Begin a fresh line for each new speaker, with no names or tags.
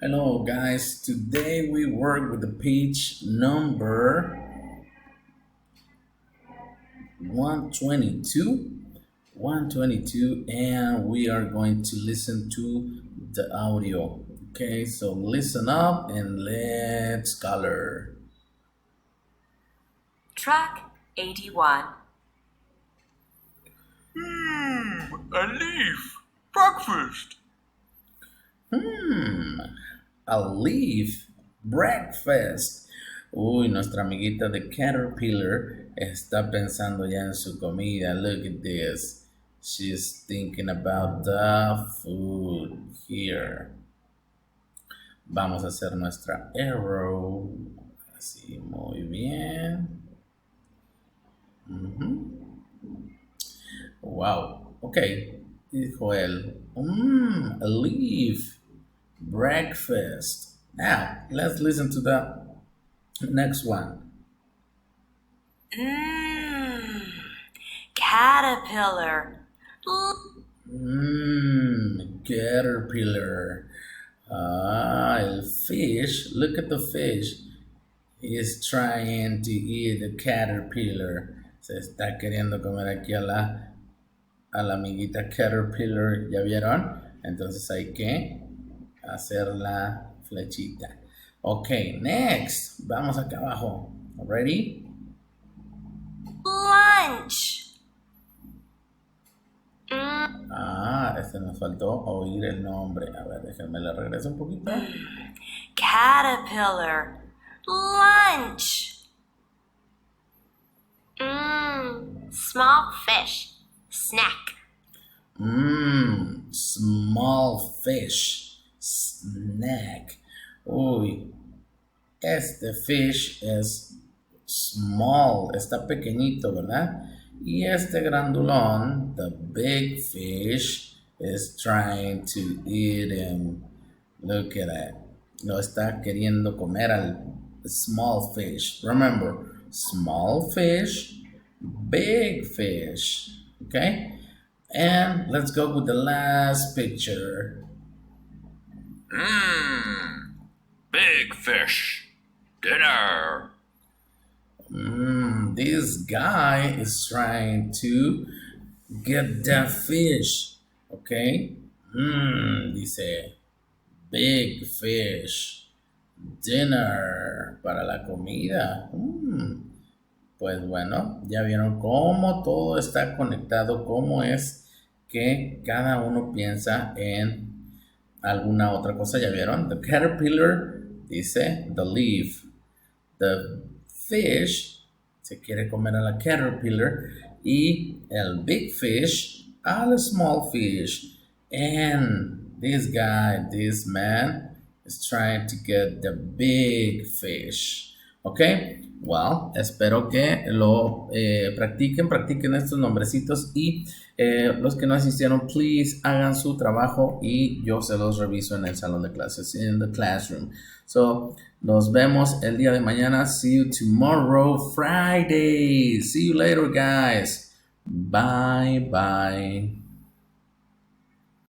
Hello guys, today we work with the page number 122 and we are going to listen to the audio. Okay, so listen up and let's color.
Track 81.
A leaf. Breakfast.
A leaf breakfast. Uy, nuestra amiguita de Caterpillar está pensando ya en su comida. Look at this. She's thinking about the food here. Vamos a hacer nuestra arrow. Así, muy bien. Wow. Okay. Dijo él. A leaf. Breakfast. Now, let's listen to the next one.
Caterpillar.
Caterpillar. El fish. Look at the fish. He's trying to eat the caterpillar. Se está queriendo comer aquí a la amiguita Caterpillar. ¿Ya vieron? Entonces hay que hacer la flechita. Ok, next. Vamos acá abajo. Ready?
Lunch.
Este nos faltó oír el nombre. A ver, déjenme le regreso un poquito.
Caterpillar. Lunch. Small fish. Snack.
Small fish. Snack. Uy, este fish es small, está pequeñito, ¿verdad? Y este grandulón, the big fish, is trying to eat him. Look at that. Lo está queriendo comer al small fish. Remember, small fish, big fish. Okay? And let's go with the last picture.
Big fish. Dinner.
This guy is trying to get the fish. Okay? Dice, big fish. Dinner. Para la comida. Pues bueno, ya vieron cómo todo está conectado, cómo es que cada uno piensa en alguna otra cosa. ¿Ya vieron? The caterpillar dice the leaf. The fish se quiere comer a la caterpillar y el big fish a la small fish. And this guy, this man is trying to get the big fish. Okay? Well, espero que lo practiquen estos nombrecitos y los que no asistieron, please hagan su trabajo y yo se los reviso en el salón de clases, in the classroom. So, nos vemos el día de mañana. See you tomorrow, Friday. See you later, guys. Bye, bye.